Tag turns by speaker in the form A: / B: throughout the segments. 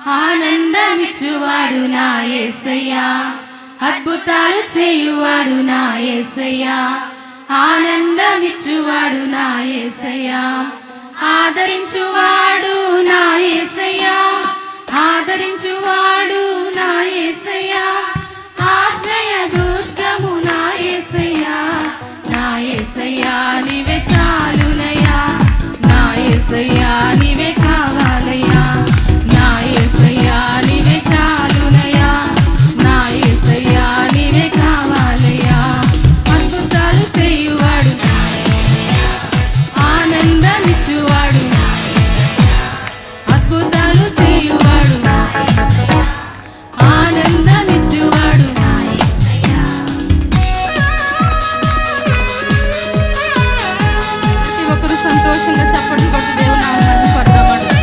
A: ఆనందమిచ్చువాడు నా యేసయ్యా, అద్భుతాలు చేయువాడు నా యేసయ్యా, ఆనందమిచ్చువాడు నా యేసయ్యా, ఆదరించువాడు నా యేసయ్యా, ఆదరించువాడు నా యేసయ్యా, ఆశ్రయ దుర్గము నా యేసయ్యా, నా యేసయ్యా నీవే చాలునయ్యా, నా యేసయ్యా నీవే కావాలయ్యా, నా యేసయ్యా నీవే చాలునయ్యా, నా యేసయ్యా నీవే కావాలయ్యా, అద్భుతాలు చేయువాడు, ఆనందమిచ్చువాడు, అద్భుతాలు చేయువాడు, ఆనందమిచ్చువాడు. ప్రతి ఒక్కరు సంతోషంగా చప్పట్లు కొట్టి దేవుని నామమును కొడదామండి.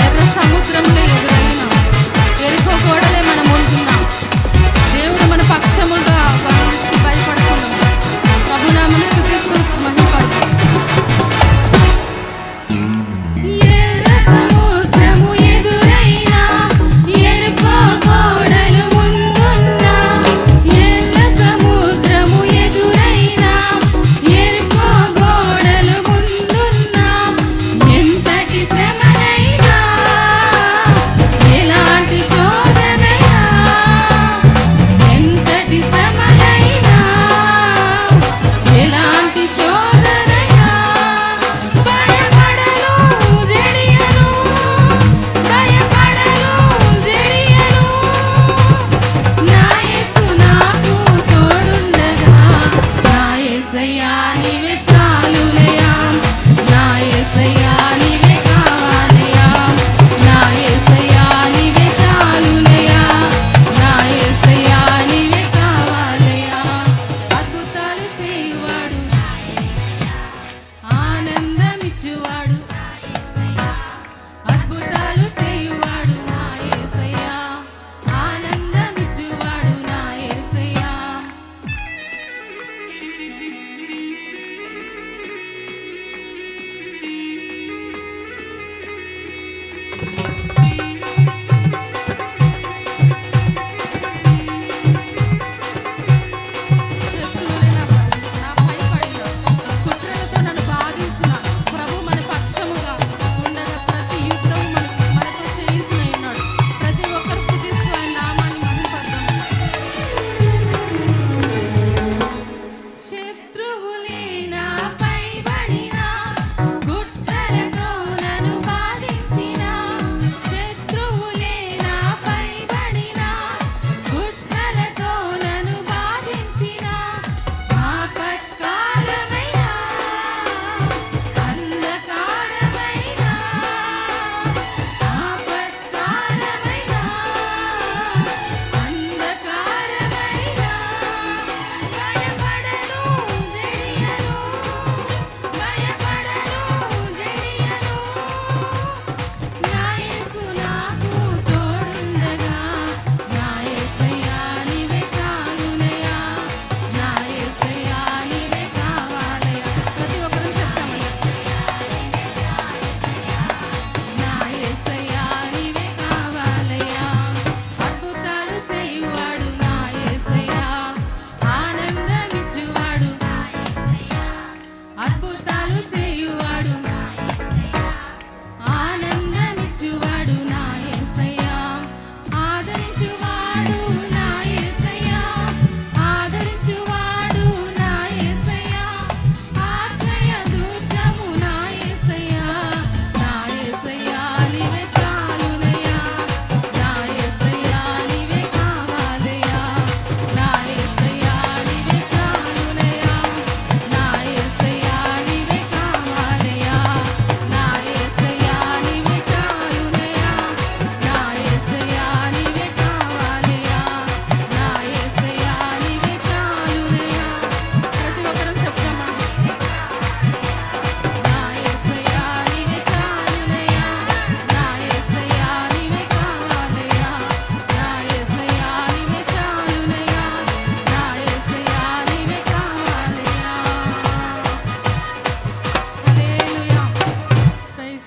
A: ఎర్ర సముద్రములే ఎదురైన ఎరికో గోడలే మనం ఉంటున్నాం. దేవుడు మన పక్షముగా భయపడుతున్నాం. ప్రభునామమును స్తుతిస్తూ మహిమపడదాం. ఎర్ర సముద్రము ఎదురైనా ఎరికో గోడలు ముందున్నా, ఎర్ర సముద్రము ఎదురైనా ఎరికో గోడలు ముందున్నా, ఎంతటి శ్రమలైనా ఎలాంటి శోధనైనా, ఎంతటి శ్రమలైనా ఎలాంటి శోధనైనా భయపడను జడియను, భయపడను జడియను, నా యేసు నాకు తోడుండగా, నా యేసయ్యా నీవే చాలునయ్యా, నా యేసయ్యా నీవే కావాలయ్యా, నా యేసయ్యా నీవే చాలునయ్యా, నా యేసయ్యా నీవే కావాలయ్యా, అద్భుతాలు చేయువాడు, ఆనందమిచ్చువాడు, అద్భుతాలు చేయువాడు నా యేసయ్యా, ఆనందమిచ్చువాడు నా Yesayya.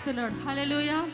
A: Praise the lord. Hallelujah.